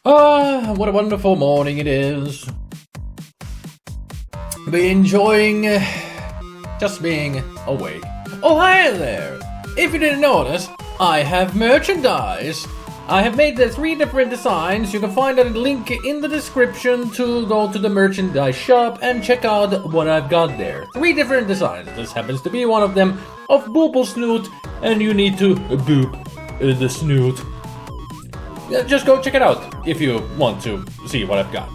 Ah, what a wonderful morning it is. Be enjoying just being awake. Oh, hi there! If you didn't notice, I have merchandise. I have made the 3 different designs. You can find a link in the description to go to the merchandise shop and check out what I've got there. 3 different designs. This happens to be one of them of Boople Snoot, and you need to boop the snoot. Just go check it out if you want to see what I've got.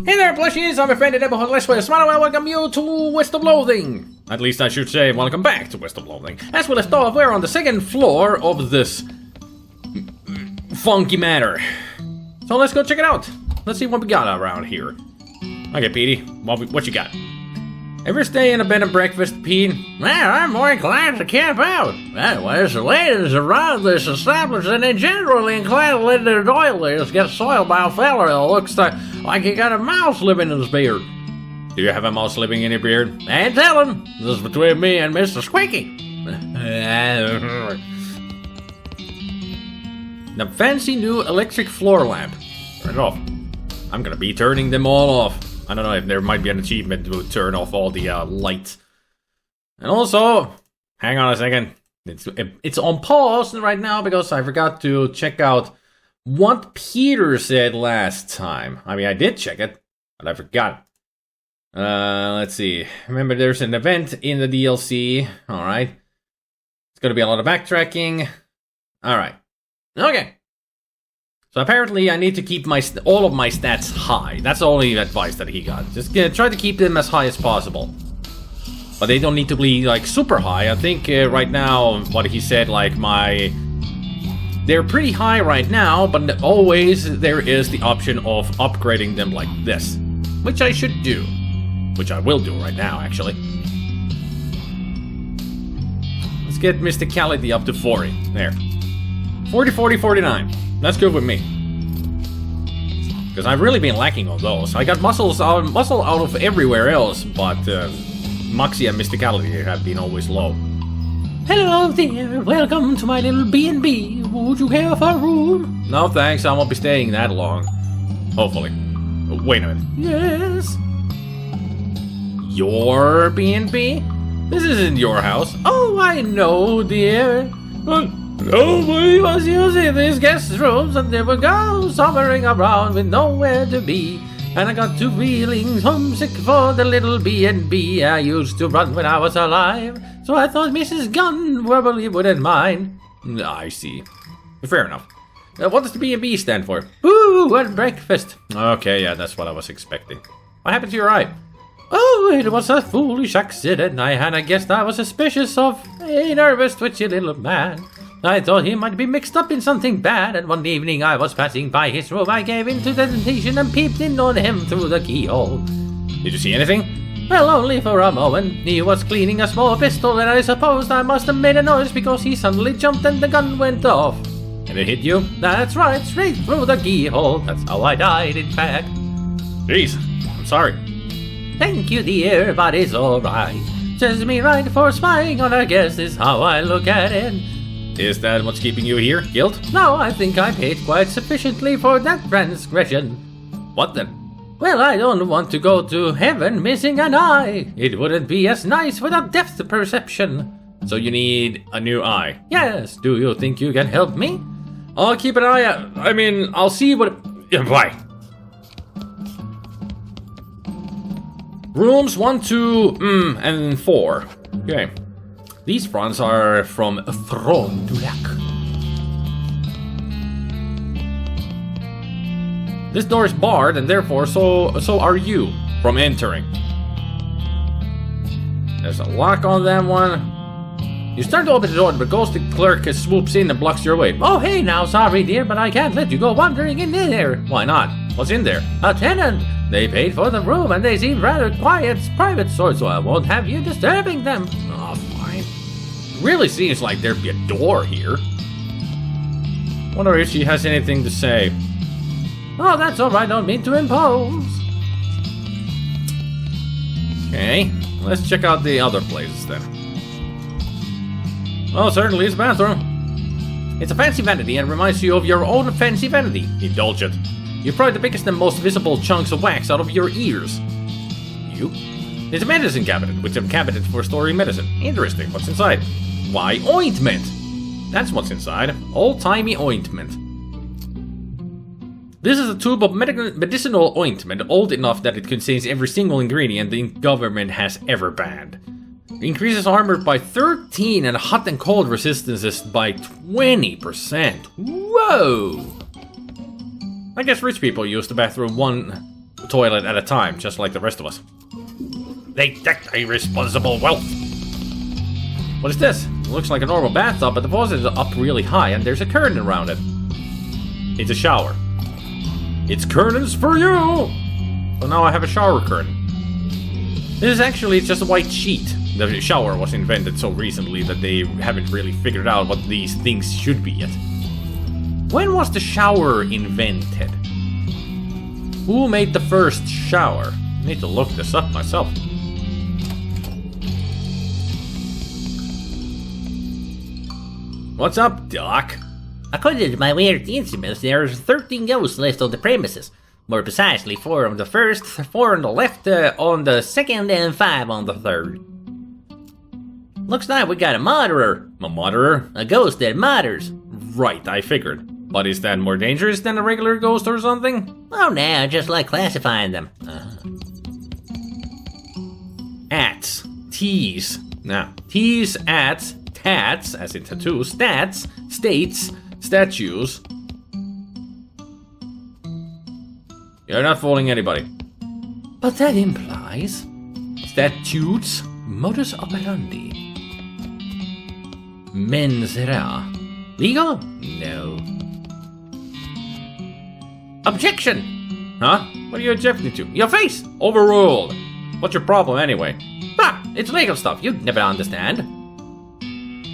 Hey there, plushies! I'm a friend of neighborhood Let's Play SpiderMwa. Welcome you to West of Loathing. At least I should say welcome back to West of Loathing. As we left off, we're on the 2nd floor of this funky manor. So let's go check it out. Let's see what we got around here. Okay, Petey, what you got? Ever stay in a bed and breakfast, Pete? Well, I'm more inclined to camp out. Anyways, the ladies around this establishment, they generally inclined to let their doilies get soiled by a fella that looks like he got a mouse living in his beard. Do you have a mouse living in your beard? I ain't telling. This is between me and Mr. Squeaky. The fancy new electric floor lamp. Turn it off. I'm gonna be turning them all off. I don't know if there might be an achievement to turn off all the lights. And also, hang on a second. It's on pause right now because I forgot to check out what Peter said last time. I mean, I did check it, but I forgot. Let's see. Remember, there's an event in the DLC. All right. It's going to be a lot of backtracking. All right. Okay. So apparently I need to keep all of my stats high. That's the only advice that he got. Just try to keep them as high as possible. But they don't need to be like super high. I think right now what he said, like they're pretty high right now, but always there is the option of upgrading them like this, which I should do, which I will do right now actually. Let's get mysticality up to 40. There. 40, 40, 49. That's good with me. Because I've really been lacking on those. I got muscle out of everywhere else, but Moxie and Mysticality have been always low. Hello there, welcome to my little B&B. Would you care for a room? No thanks, I won't be staying that long. Hopefully. Wait a minute. Yes? Your B&B? This isn't your house. Oh, I know, dear. Nobody was using these guest rooms, and there we go, sobbing around with nowhere to be. And I got to feeling homesick for the little B&B I used to run when I was alive. So I thought Mrs. Gunn probably wouldn't mind. I see. Fair enough. What does the B&B stand for? Ooh, and breakfast. Okay, yeah, that's what I was expecting. What happened to your eye? Oh, it was a foolish accident. I had guessed I was suspicious of a nervous, twitchy little man. I thought he might be mixed up in something bad, and one evening I was passing by his room. I gave in to the temptation and peeped in on him through the keyhole. Did you see anything? Well, only for a moment. He was cleaning a small pistol, and I supposed I must have made a noise because he suddenly jumped and the gun went off. And it hit you? That's right, straight through the keyhole. That's how I died, in fact. Jeez, I'm sorry. Thank you, dear, but it's alright. Serves me right for spying on our guests is how I look at it. Is that what's keeping you here? Guilt? No, I think I paid quite sufficiently for that transgression. What then? Well, I don't want to go to heaven missing an eye. It wouldn't be as nice without depth perception. So you need a new eye? Yes, do you think you can help me? I'll keep an eye out. I mean, I'll see what... Why? Rooms 1, 2, and 4. Okay. These fronts are from Throne to Lack. This door is barred, and therefore so are you from entering. There's a lock on that one. You start to open the door, but ghosted clerk swoops in and blocks your way. Oh, hey now, sorry dear, but I can't let you go wandering in there. Why not? What's in there? A tenant. They paid for the room, and they seem rather quiet, private sort, so I won't have you disturbing them. Oh, fine. Really seems like there'd be a door here. Wonder if she has anything to say. Oh, that's all right. Don't mean to impose. Okay, let's check out the other places then. Oh, certainly it's a bathroom. It's a fancy vanity and reminds you of your own fancy vanity. Indulge it. You pry the biggest and most visible chunks of wax out of your ears. You? It's a medicine cabinet, with a cabinet for storing medicine. Interesting, what's inside? Why, ointment! That's what's inside. Old-timey ointment. This is a tube of medicinal ointment, old enough that it contains every single ingredient the government has ever banned. It increases armor by 13 and hot and cold resistances by 20%. Whoa! I guess rich people use the bathroom one toilet at a time, just like the rest of us. They decked irresponsible wealth. What is this? It looks like a normal bathtub, but the faucet is up really high and there's a curtain around it. It's a shower. It's curtains for you! So now I have a shower curtain. This is actually just a white sheet. The shower was invented so recently that they haven't really figured out what these things should be yet. When was the shower invented? Who made the first shower? I need to look this up myself. What's up, Doc? According to my weird instruments, there are 13 ghosts left on the premises. More precisely, 4 on the first, 4 on the left, on the second, and 5 on the third. Looks like we got a murderer. A murderer? A ghost that murders. Right, I figured. But is that more dangerous than a regular ghost or something? Oh no, I just like classifying them. Ats. T's. Now, T's, ats, tats, as in tattoo, stats, states, statues. You're not fooling anybody. But that implies Statutes, modus operandi. Mens rea. Legal? No. Objection! Huh? What are you objecting to? Your face! Overruled! What's your problem anyway? Ah! It's legal stuff, you'd never understand.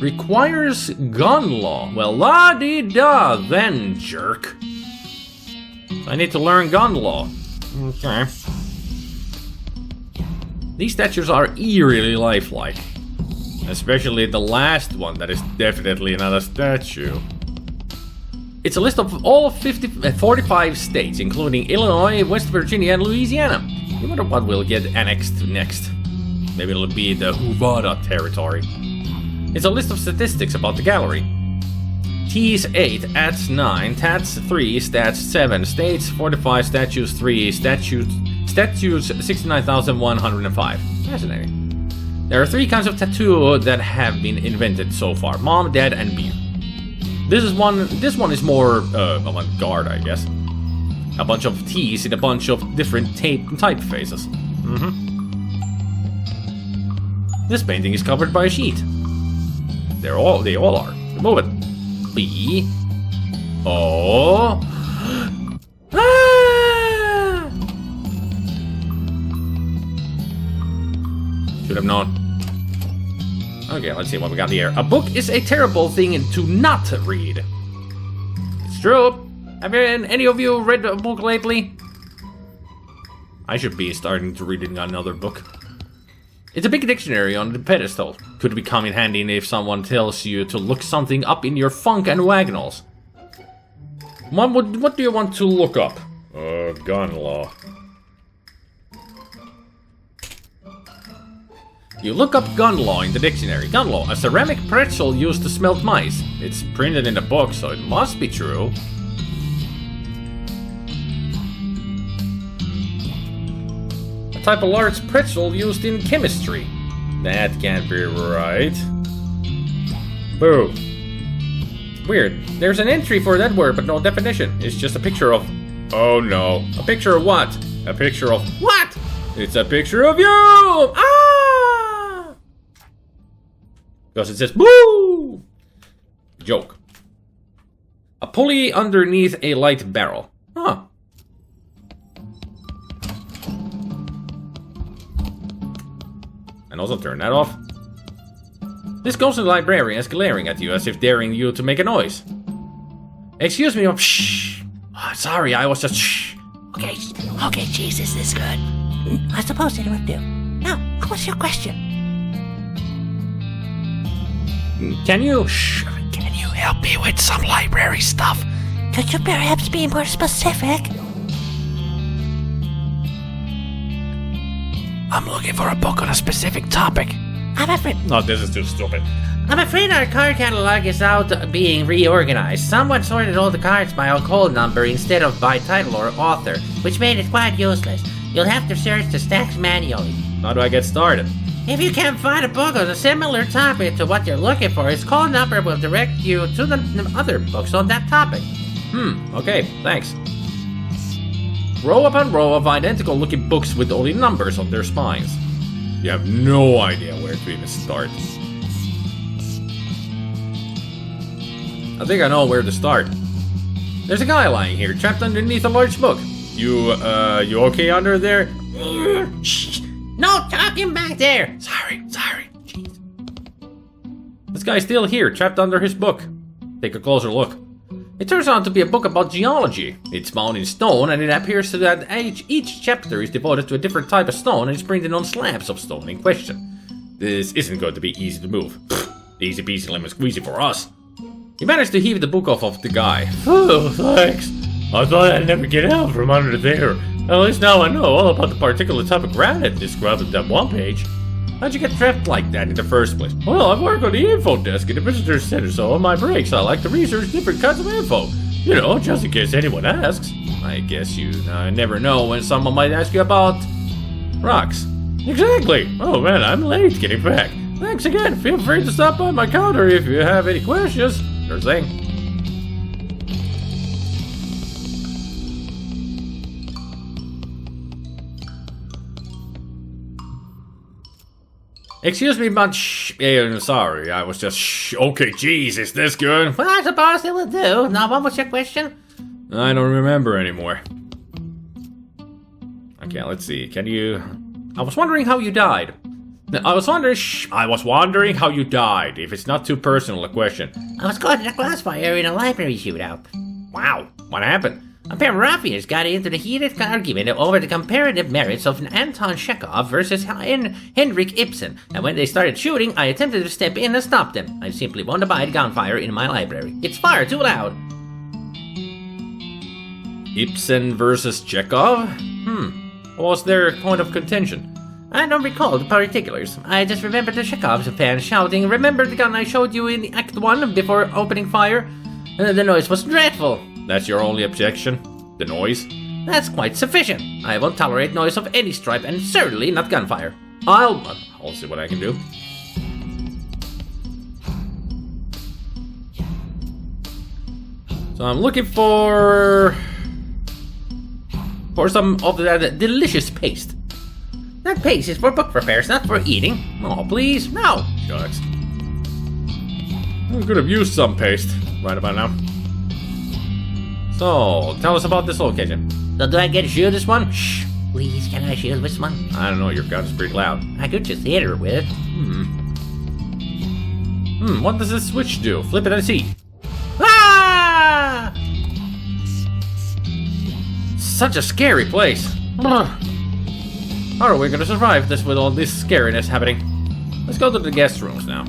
Requires gun law. Well, la-dee-da then, jerk. I need to learn gun law. Okay. These statues are eerily lifelike. Especially the last one that is definitely not a statue. It's a list of all 45 states, including Illinois, West Virginia, and Louisiana. I wonder what will get annexed next. Maybe it'll be the Huvada territory. It's a list of statistics about the gallery. T's 8, Ats 9, Tats 3, Stats 7, States 45, Statues 3, Statues 69,105. Fascinating. There are 3 kinds of tattoo that have been invented so far: mom, dad, and beer. This one is more avant-garde, I guess. A bunch of T's in a bunch of different typefaces. This painting is covered by a sheet. They all are. Remove it. B. O. Ah! Should have known. Okay, let's see what we got here. A book is a terrible thing to not read. It's true. Have any of you read a book lately? I should be starting to read another book. It's a big dictionary on the pedestal. Could be come in handy if someone tells you to look something up in your funk and wagnalls. What do you want to look up? Gun law. You look up gun law in the dictionary. Gun law, a ceramic pretzel used to smelt mice. It's printed in the book, so it must be true. A type of large pretzel used in chemistry. That can't be right. Boo. Weird. There's an entry for that word, but no definition. It's just a picture of... Oh no. A picture of what? A picture of... What? It's a picture of you! Ah! Because it says, boo! Joke. A pulley underneath a light barrel. Huh. And also turn that off. This ghostly librarian is glaring at you as if daring you to make a noise. Excuse me, shh. Oh, sorry, I was just shh. Okay, Jesus, this is good. I suppose to interrupt you. Now, what's your question? Can you shh? Can you help me with some library stuff? Could you perhaps be more specific? I'm looking for a book on a specific topic. I'm afraid No, this is too stupid. our card catalog is out being reorganized. Someone sorted all the cards by alcohol number instead of by title or author, which made it quite useless. You'll have to search the stacks manually. How do I get started? If you can't find a book on a similar topic to what you're looking for, its call number will direct you to the other books on that topic. Okay, thanks. Row upon row of identical looking books with only numbers on their spines. You have no idea where to even start. I think I know where to start. There's a guy lying here, trapped underneath a large book. You okay under there? Shh! No talking back there! Sorry. Jeez. This guy's still here, trapped under his book. Take a closer look. It turns out to be a book about geology. It's bound in stone, and it appears that each chapter is devoted to a different type of stone and is printed on slabs of stone in question. This isn't going to be easy to move. Easy peasy lemon squeezy for us. He managed to heave the book off of the guy. Oh, thanks. I thought I'd never get out from under there. At least now I know all about the particular type of granite described on that one page. How'd you get trapped like that in the first place? Well, I work on the info desk at the visitor center, so on my breaks I like to research different kinds of info. You know, just in case anyone asks. I guess you never know when someone might ask you about rocks. Exactly. Oh man, I'm late getting back. Thanks again. Feel free to stop by my counter if you have any questions. Sure thing. Excuse me, but sorry, I was just okay, jeez, is this good? Well, I suppose it will do. Now, what was your question? I don't remember anymore. Okay, let's see, I was wondering how you died. I was wondering how you died, if it's not too personal a question. I was caught in a crossfire in a library shootout. Wow, what happened? A pair of ruffians got into the heated argument over the comparative merits of Anton Chekhov versus Henrik Ibsen, and when they started shooting, I attempted to step in and stop them. I simply won't abide gunfire in my library. It's far too loud. Ibsen versus Chekhov? What was their point of contention? I don't recall the particulars. I just remember the Chekhov's fan shouting, "Remember the gun I showed you in Act 1 before opening fire?" The noise was dreadful. That's your only objection? The noise? That's quite sufficient. I won't tolerate noise of any stripe, and certainly not gunfire. I'll see what I can do. So I'm looking for some of that delicious paste. That paste is for book repairs, not for eating. Oh, please, no. Shucks. I could have used some paste right about now. So, tell us about this location. So do I get to shoot this one? Shh. Please, can I shoot this one? I don't know, your gun's pretty loud. I could just hit her with it. What does this switch do? Flip it and see. Ah! Such a scary place. How are we gonna survive this with all this scariness happening? Let's go to the guest rooms now.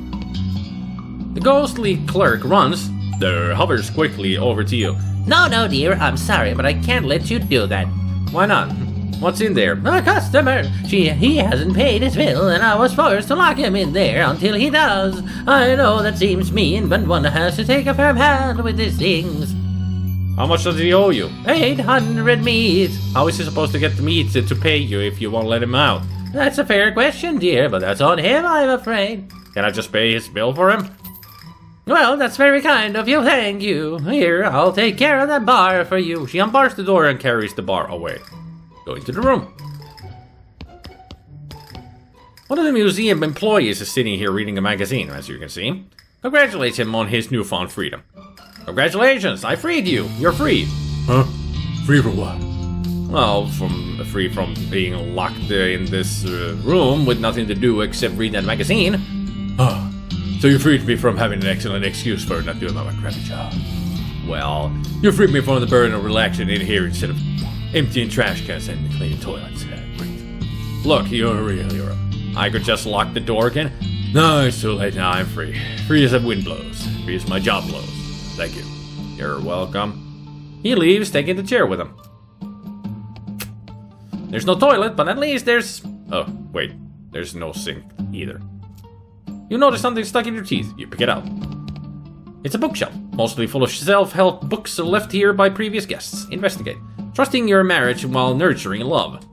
The ghostly clerk hovers quickly over to you. No, dear, I'm sorry, but I can't let you do that. Why not? What's in there? A customer. He hasn't paid his bill, and I was forced to lock him in there until he does. I know that seems mean, but one has to take a firm hand with these things. How much does he owe you? 800 meat. How is he supposed to get the meat to pay you if you won't let him out? That's a fair question, dear, but that's on him, I'm afraid. Can I just pay his bill for him? Well, that's very kind of you, thank you. Here, I'll take care of that bar for you. She unbars the door and carries the bar away. Go into the room. One of the museum employees is sitting here reading a magazine, as you can see. Congratulates him on his newfound freedom. Congratulations, I freed you. You're free. Huh? Free from what? Well, free from being locked in this room with nothing to do except read that magazine. Ah. So you freed me from having an excellent excuse for not doing my crappy job. Well, you freed me from the burden of relaxing in here instead of emptying trash cans and cleaning toilets. Great. Look, you're a real hero. I could just lock the door again. No, it's too late now. I'm free. Free as the wind blows. Free as my job blows. Thank you. You're welcome. He leaves, taking the chair with him. There's no toilet, but at least there's... Oh, wait. There's no sink either. You notice something stuck in your teeth. You pick it out. It's a bookshelf, mostly full of self-help books left here by previous guests. Investigate. Trusting your marriage while nurturing love.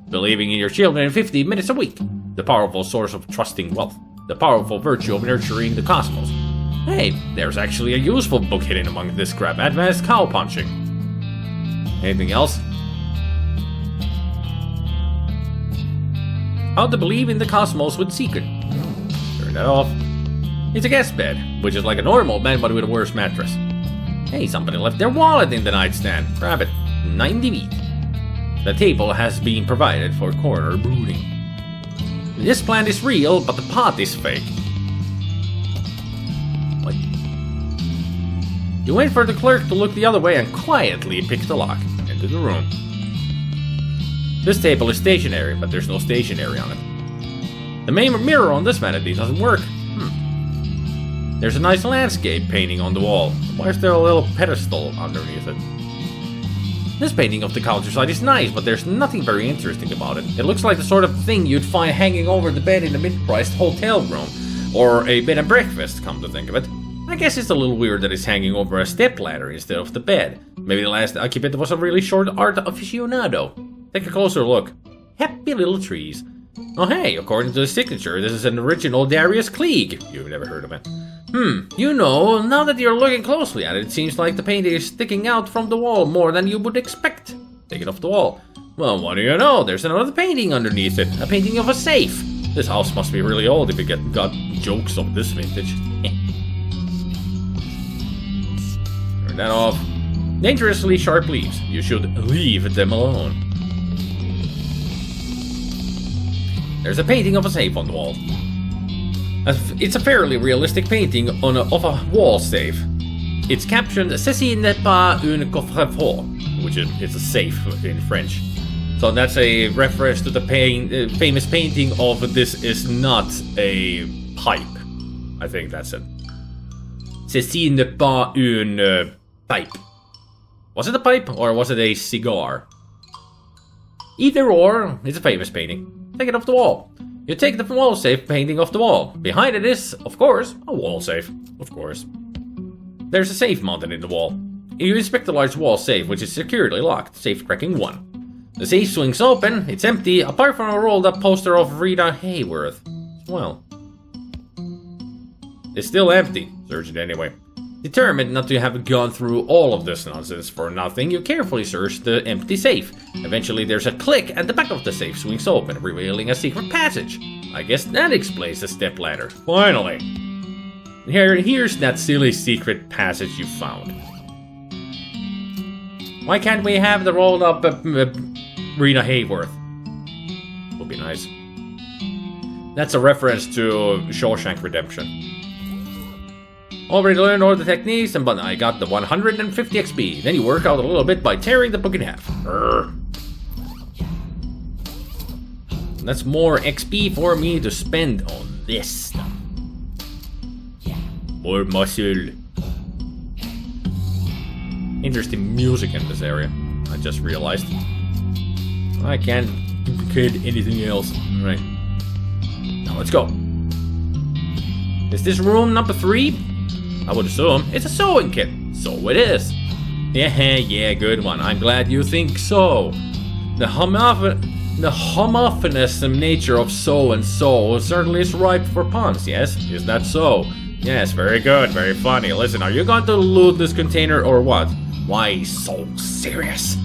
Believing in your children 50 minutes a week. The powerful source of trusting wealth. The powerful virtue of nurturing the cosmos. Hey, there's actually a useful book hidden among this crap. Advanced cow punching. Anything else? How to believe in the cosmos with secret. Turn that off. It's a guest bed, which is like a normal bed but with a worse mattress. Hey, somebody left their wallet in the nightstand. Grab it. 90 feet. The table has been provided for corner brooding. This plant is real, but the pot is fake. What? You wait for the clerk to look the other way and quietly pick the lock. Into the room. This table is stationary, but there's no stationery on it. The main mirror on this vanity doesn't work. There's a nice landscape painting on the wall. Why is there a little pedestal underneath it? This painting of the countryside is nice, but there's nothing very interesting about it. It looks like the sort of thing you'd find hanging over the bed in a mid-priced hotel room. Or a bed and breakfast, come to think of it. I guess it's a little weird that it's hanging over a stepladder instead of the bed. Maybe the last occupant was a really short art aficionado. Take a closer look. Happy little trees. Oh hey, according to the signature, this is an original Darius Klieg. You've never heard of it. You know, now that you're looking closely at it, it seems like the painting is sticking out from the wall more than you would expect. Take it off the wall. Well, what do you know? There's another painting underneath it. A painting of a safe. This house must be really old if it got jokes of this vintage. Turn that off. Dangerously sharp leaves. You should leave them alone. There's a painting of a safe on the wall. It's a fairly realistic painting of a wall safe. It's captioned "Ceci n'est pas un coffre-fort," which is it's a safe in French. So that's a reference to the famous painting of "This is not a pipe." I think that's it. "Ceci n'est pas une pipe." Was it a pipe or was it a cigar? Either or, it's a famous painting. Take it off the wall. You take the wall safe painting off the wall. Behind it is, of course, a wall safe. Of course. There's a safe mounted in the wall. You inspect the large wall safe, which is securely locked. Safe cracking 1. The safe swings open. It's empty, apart from a rolled up poster of Rita Hayworth. Well. It's still empty. Search it anyway. Determined not to have gone through all of this nonsense for nothing, you carefully search the empty safe. Eventually there's a click and the back of the safe swings open, revealing a secret passage. I guess that explains the stepladder. Finally! Here's that silly secret passage you found. Why can't we have the rolled up Rita Hayworth? Would be nice. That's a reference to Shawshank Redemption. Already learned all the techniques, but I got the 150 XP. Then you work out a little bit by tearing the book in half. That's more XP for me to spend on this stuff. More muscle. Interesting music in this area, I just realized. I can't duplicate anything else. Alright. Now let's go. Is this room number 3? I would assume it's a sewing kit. So it is. Yeah, good one. I'm glad you think so. The homophonous nature of so and so certainly is ripe for puns, yes? Is that so? Yes, very good, very funny. Listen, are you going to loot this container or what? Why so serious?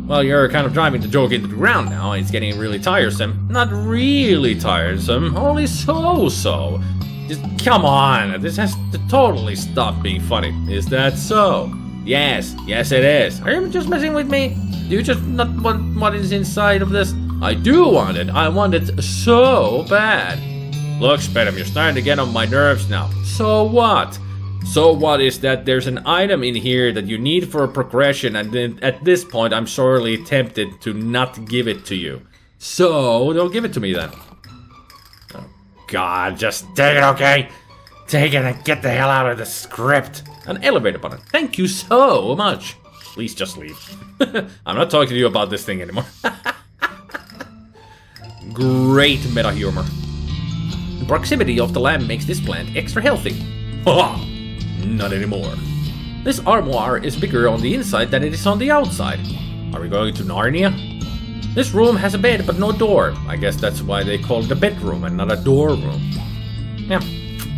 Well, you're kind of driving the joke into the ground now. It's getting really tiresome. Not really tiresome, only so-so. Just come on, this has to totally stop being funny. Is that so? Yes it is. Are you just messing with me? Do you just not want what is inside of this? I do want it. I want it so bad. Look, Spedham, you're starting to get on my nerves now. So what? So what is that there's an item in here that you need for a progression, and then at this point I'm sorely tempted to not give it to you. So, don't give it to me then. God, just take it, okay? Take it and get the hell out of the script. An elevator button. Thank you so much. Please just leave. I'm not talking to you about this thing anymore. Great meta humor. The proximity of the lamp makes this plant extra healthy. Haha! Not anymore. This armoire is bigger on the inside than it is on the outside. Are we going to Narnia? This room has a bed but no door. I guess that's why they call it a bedroom and not a door room. Yeah,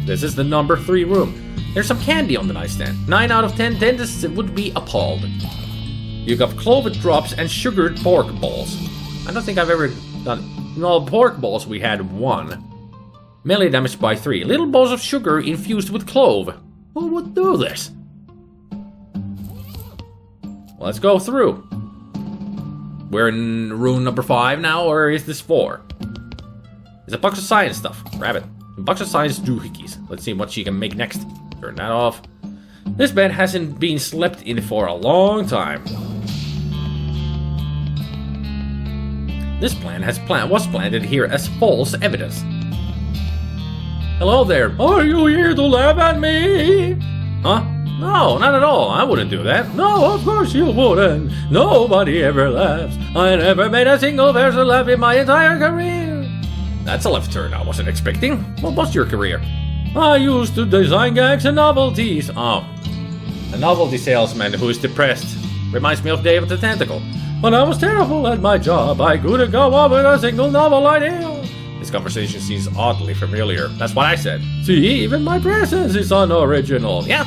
this is the number 3 room. There's some candy on the nightstand. 9 out of 10 dentists would be appalled. You got clover drops and sugared pork balls. I don't think I've ever done... No, pork balls we had 1. Melee damage by 3. Little balls of sugar infused with clove. Who would do this? Let's go through. We're in room number 5 now, or is this 4? There's a box of science stuff. Grab it. A box of science doohickeys. Let's see what she can make next. Turn that off. This bed hasn't been slept in for a long time. This plan was planted here as false evidence. Hello there. Are you here to laugh at me? Huh? No, not at all. I wouldn't do that. No, of course you wouldn't. Nobody ever laughs. I never made a single person laugh in my entire career. That's a left turn I wasn't expecting. What was your career? I used to design gags and novelties. Oh. A novelty salesman who is depressed. Reminds me of Day of the Tentacle. When I was terrible at my job, I couldn't come up with a single novel idea. This conversation seems oddly familiar. That's what I said. See, even my presence is unoriginal. Yeah.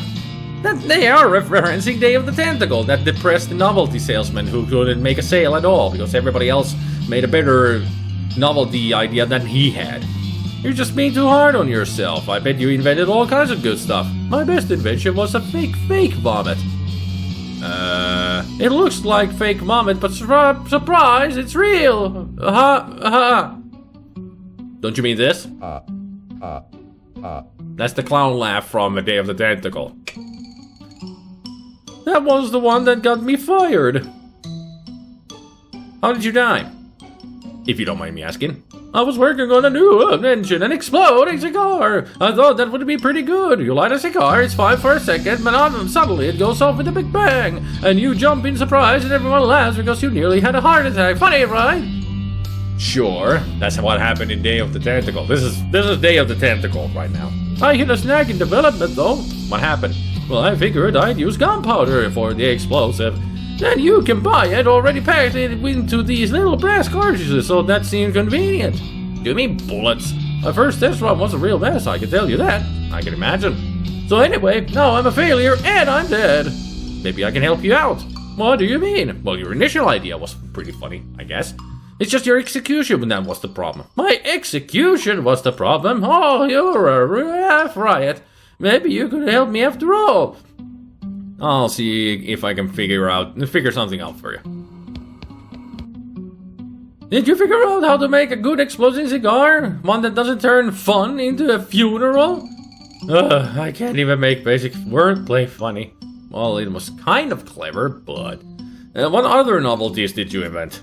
They are referencing Day of the Tentacle, that depressed novelty salesman who couldn't make a sale at all because everybody else made a better novelty idea than he had. You're just being too hard on yourself. I bet you invented all kinds of good stuff. My best invention was a fake vomit. It looks like fake vomit, but surprise, it's real. Don't you mean this? That's the clown laugh from A Day of the Tentacle. That was the one that got me fired. How did you die? If you don't mind me asking. I was working on a new invention, an exploding cigar. I thought that would be pretty good. You light a cigar, it's fine for a second, but suddenly it goes off with a big bang. And you jump in surprise and everyone laughs because you nearly had a heart attack. Funny, right? Sure, that's what happened in Day of the Tentacle. This is Day of the Tentacle right now. I hit a snag in development though. What happened? Well, I figured I'd use gunpowder for the explosive. Then you can buy it already packed into these little brass cartridges, so that seemed convenient. You mean bullets? My first test run was a real mess, I can tell you that. I can imagine. So anyway, now I'm a failure and I'm dead. Maybe I can help you out. What do you mean? Well, your initial idea was pretty funny, I guess. It's just your execution that was the problem. My execution was the problem? Oh, you're a half riot. Maybe you could help me after all. I'll see if I can figure something out for you. Did you figure out how to make a good exploding cigar? One that doesn't turn fun into a funeral? I can't even make basic wordplay funny. Well, it was kind of clever, but... what other novelties did you invent?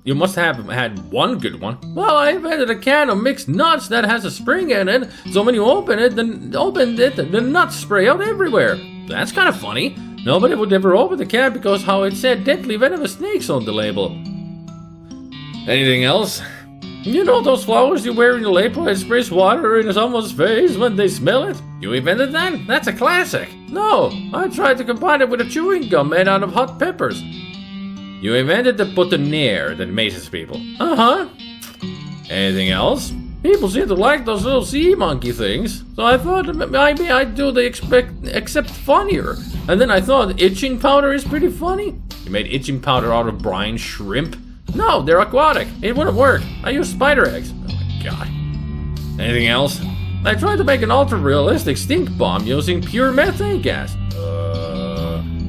You must have had one good one. Well, I invented a can of mixed nuts that has a spring in it, so when you opened it, the nuts spray out everywhere. That's kind of funny. Nobody would ever open the can because how it said deadly venomous snakes on the label. Anything else? You know those flowers you wear in your lapel and sprays water in someone's face when they smell it? You invented that? That's a classic. No, I tried to combine it with a chewing gum made out of hot peppers. You invented the boutonniere that amazes people. Uh-huh. Anything else? People seem to like those little sea monkey things, so I thought maybe I'd do the except funnier. And then I thought itching powder is pretty funny. You made itching powder out of brine shrimp? No, they're aquatic. It wouldn't work. I used spider eggs. Oh my god. Anything else? I tried to make an ultra-realistic stink bomb using pure methane gas.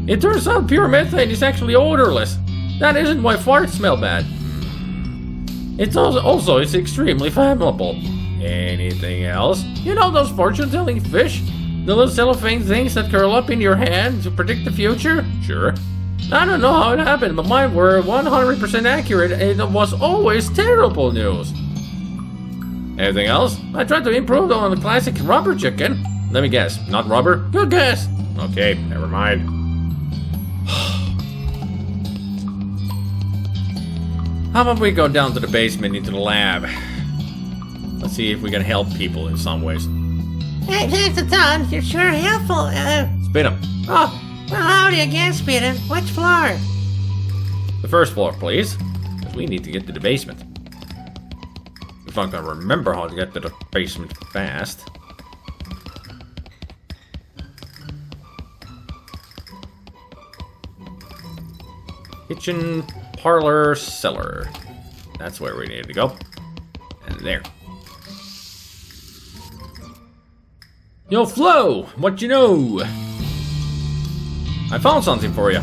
It turns out pure methane is actually odorless. That isn't why farts smell bad. It's also it's extremely flammable. Anything else? You know those fortune-telling fish? The little cellophane things that curl up in your hand to predict the future? Sure. I don't know how it happened, but mine were 100% accurate and it was always terrible news. Anything else? I tried to improve on the classic rubber chicken. Let me guess, not rubber? Good guess. Okay, never mind. How about we go down to the basement into the lab? Let's see if we can help people in some ways. Hey, Mr. Don, you're sure helpful. Spit 'em. Oh, well, howdy again, Speedin'. Which floor? The first floor, please. 'Cause we need to get to the basement. If I can remember how to get to the basement fast. Kitchen, parlor, cellar. That's where we need to go. And there. Yo, Flo, what you know? I found something for you.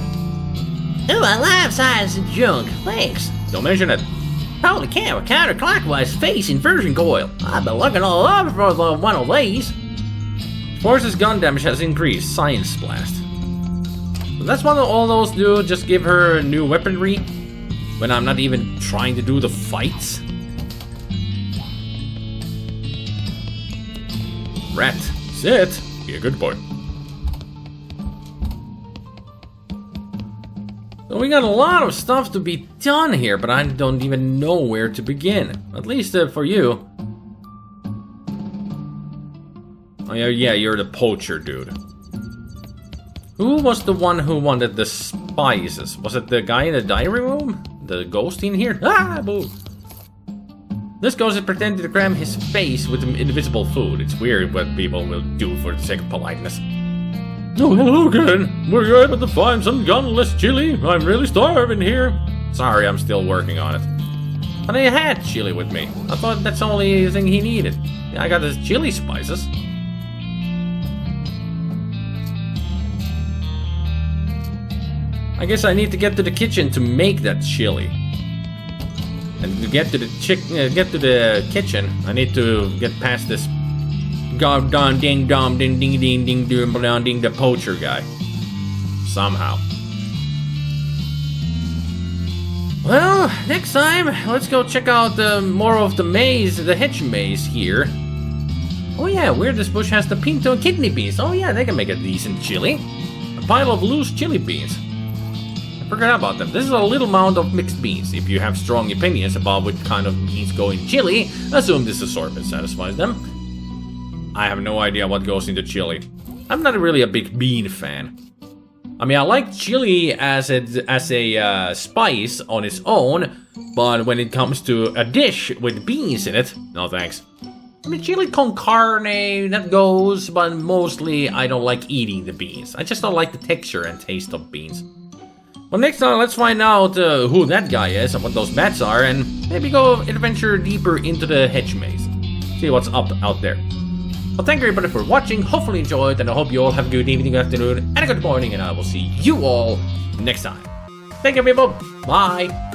Ooh, a life-size junk. Thanks. Don't mention it. Holy cow, a counterclockwise face inversion coil. I've been looking all over for one of these. Force's gun damage has increased. Science blast. So that's what all those do. Just give her new weaponry when I'm not even trying to do the fights. Rat, sit. Be a good boy. So we got a lot of stuff to be done here, but I don't even know where to begin. At least for you. Oh yeah, you're the poacher dude. Who was the one who wanted the spices? Was it the guy in the diary room? The ghost in here? Ah, boo! This ghost is pretending to cram his face with invisible food. It's weird what people will do for the sake of politeness. Oh, hello again. Were you able to find some gunless chili? I'm really starving here. Sorry, I'm still working on it. But I had chili with me. I thought that's the only thing he needed. I got his chili spices. I guess I need to get to the kitchen to make that chili. And to get to the kitchen, I need to get past this god don ding dong ding ding ding ding ding ding ding the poacher guy. Somehow. Well, next time, let's go check out more of the maze, the hedge maze here. Oh yeah, where this bush has the pinto and kidney beans. Oh yeah, they can make a decent chili. A pile of loose chili beans. I forgot about them. This is a little mound of mixed beans. If you have strong opinions about what kind of beans go in chili, assume this assortment satisfies them. I have no idea what goes into chili. I'm not really a big bean fan. I mean, I like chili as a spice on its own, but when it comes to a dish with beans in it, no thanks. I mean, chili con carne, that goes, but mostly I don't like eating the beans. I just don't like the texture and taste of beans. Well, next time, let's find out who that guy is and what those bats are, and maybe go adventure deeper into the hedge maze. See what's up out there. Well, thank you everybody for watching. Hopefully you enjoyed, and I hope you all have a good evening, good afternoon, and a good morning, and I will see you all next time. Thank you, people. Bye.